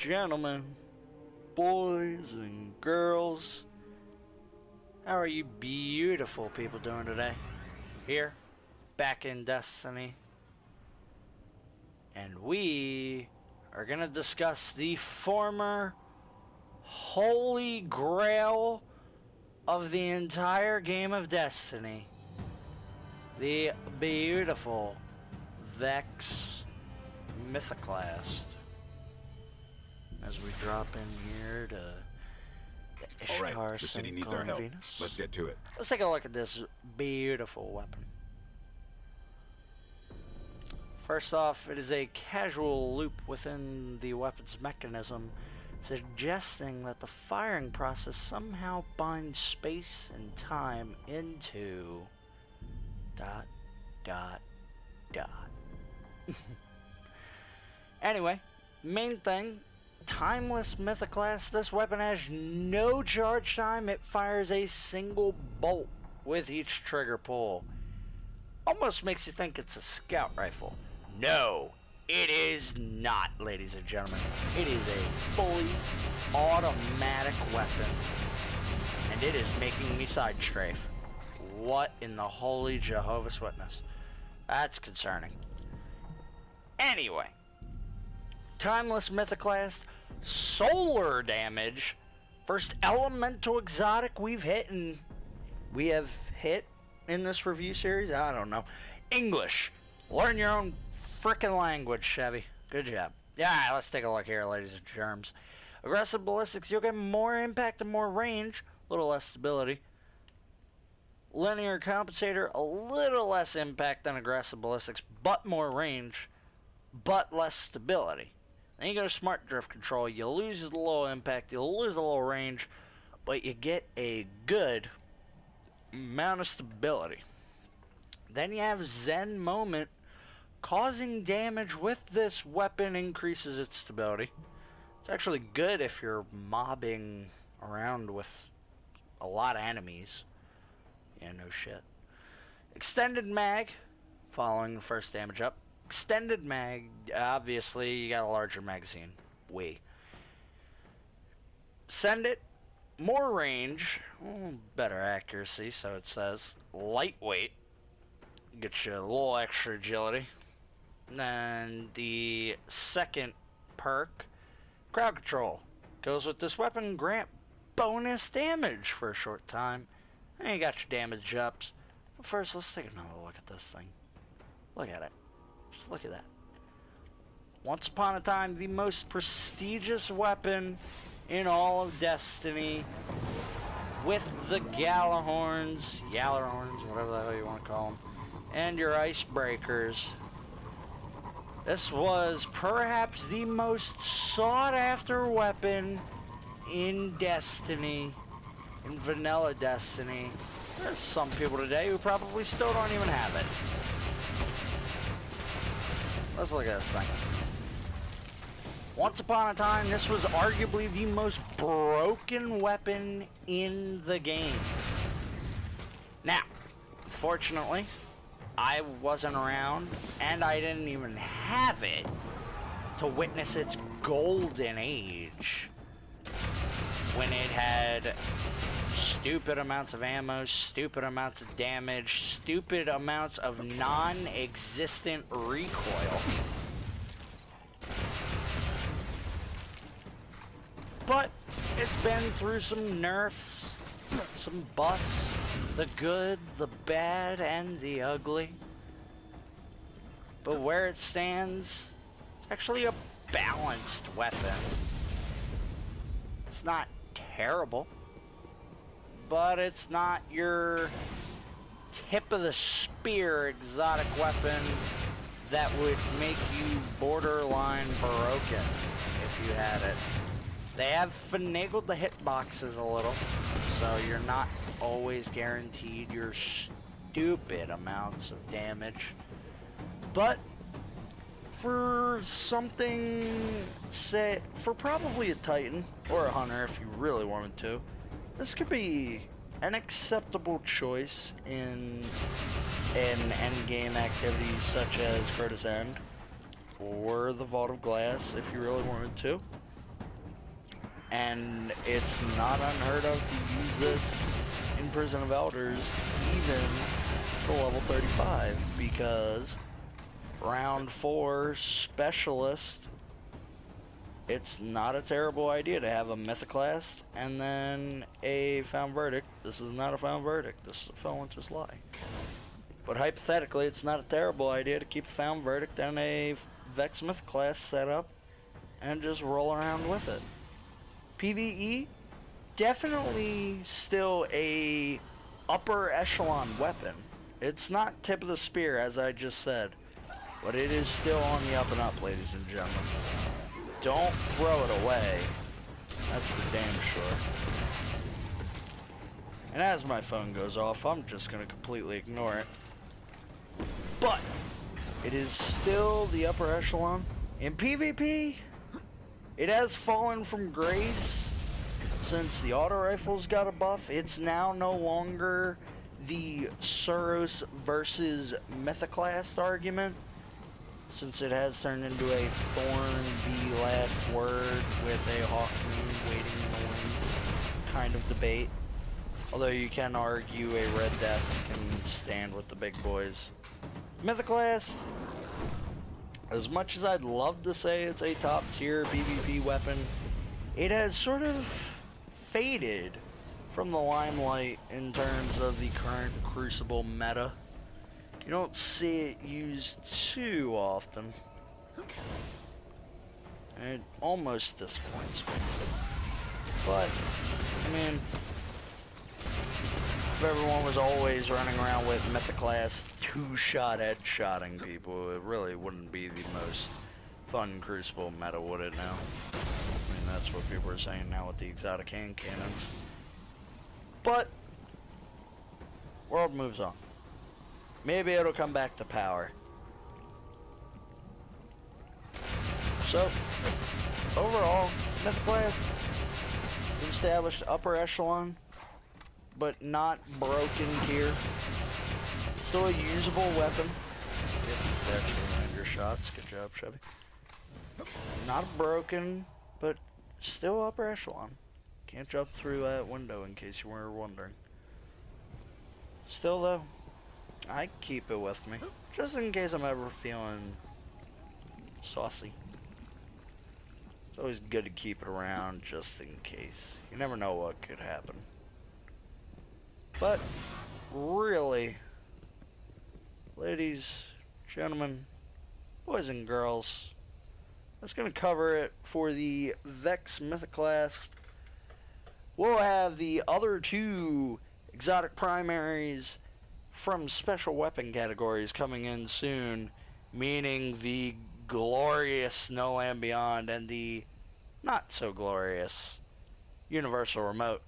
gentlemen, boys and girls, how are you beautiful people doing today? Here, back in Destiny, and we are going to discuss the former holy grail of the entire game of Destiny, the beautiful Vex Mythoclast. As we drop in here to the Ishtar. All right, the city needs our help. Venus. Let's get to it. Let's take a look at this beautiful weapon. First off, it is a casual loop within the weapon's mechanism, suggesting that the firing process somehow binds space and time into ... Anyway, main thing, timeless Mythoclast. This weapon has no charge time. It fires a single bolt with each trigger pull. Almost makes you think it's a scout rifle. No, it is not, ladies and gentlemen. It is a fully automatic weapon, and it is making me side strafe. What in the holy Jehovah's Witness? That's concerning. Anyway, timeless Mythoclast, solar damage, first elemental exotic we have hit in this review series. I don't know. English. Learn your own frickin' language, Chevy. Good job. Yeah, let's take a look here, ladies and germs. Aggressive ballistics, you'll get more impact and more range, a little less stability. Linear compensator, a little less impact than aggressive ballistics, but more range, but less stability. Then you go to smart drift control, you lose a little impact, you lose a little range, but you get a good amount of stability. Then you have Zen Moment. Causing damage with this weapon increases its stability. It's actually good if you're mobbing around with a lot of enemies. Yeah, no shit. Extended mag, following the first damage up. Extended mag, obviously you got a larger magazine. Send it, more range, better accuracy, so it says. Lightweight, get you a little extra agility. And then the second perk, crowd control, goes with this weapon, grant bonus damage for a short time. And you got your damage ups. But first, let's take another look at this thing. Look at it. Just look at that. Once upon a time, the most prestigious weapon in all of Destiny, with the Gjallarhorns, whatever the hell you want to call them, and your icebreakers. This was perhaps the most sought after weapon in Destiny, in vanilla Destiny. There's some people today who probably still don't even have it. Let's look at this thing. Once upon a time, this was arguably the most broken weapon in the game. Now, fortunately, I wasn't around, and I didn't even have it to witness its golden age, when it had stupid amounts of ammo, stupid amounts of damage, stupid amounts of non-existent recoil. But it's been through some nerfs, some buffs, the good, the bad, and the ugly. But where it stands, it's actually a balanced weapon. It's not terrible, but it's not your tip of the spear exotic weapon that would make you borderline broken if you had it. They have finagled the hitboxes a little, so you're not always guaranteed your stupid amounts of damage. But for something, say, for probably a Titan or a Hunter if you really wanted to, this could be an acceptable choice in endgame activities such as Curtis End or the Vault of Glass if you really wanted to. And it's not unheard of to use this in Prison of Elders, even to level 35, because round 4 Specialist, it's not a terrible idea to have a Mythoclast and then a Found Verdict. This is not a Found Verdict, this is a Felon's Lie. But hypothetically, it's not a terrible idea to keep a Found Verdict and a Vex Mythoclast set up and just roll around with it. PvE, definitely still a upper echelon weapon. It's not tip of the spear, as I just said, but it is still on the up and up, ladies and gentlemen. Don't throw it away. That's for damn sure. And as my phone goes off, I'm just going to completely ignore it. But it is still the upper echelon. In PvP, it has fallen from grace since the auto rifle's got a buff. It's now no longer the Suros versus Mythoclast argument, since it has turned into a Thorn the Last Word with a Hawk Moon waiting in the wings kind of debate. Although you can argue a Red Death can stand with the big boys. Mythoclast, as much as I'd love to say it's a top tier PvP weapon, it has sort of faded from the limelight in terms of the current Crucible meta. You don't see it used too often. And it almost disappoints me. But, I mean, if everyone was always running around with Mythoclast two-shot headshotting people, it really wouldn't be the most fun Crucible meta, would it now? I mean, that's what people are saying now with the exotic hand cannons. But, world moves on. Maybe it'll come back to power. So, overall, Mythoclast established upper echelon, but not broken tier. Still a usable weapon. If actually land your shots. Good job, Chevy. Not broken, but still upper echelon. Can't jump through that window in case you were wondering. Still though, I keep it with me, just in case I'm ever feeling saucy. It's always good to keep it around just in case. You never know what could happen. But, really, ladies, gentlemen, boys and girls, that's going to cover it for the Vex Mythoclast. We'll have the other two exotic primaries from special weapon categories coming in soon, meaning the glorious No Land Beyond and the not so glorious Universal Remote.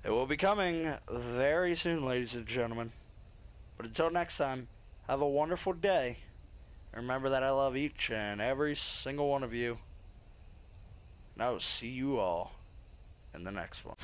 It will be coming very soon, ladies and gentlemen. But until next time, have a wonderful day. Remember that I love each and every single one of you. And I will see you all in the next one.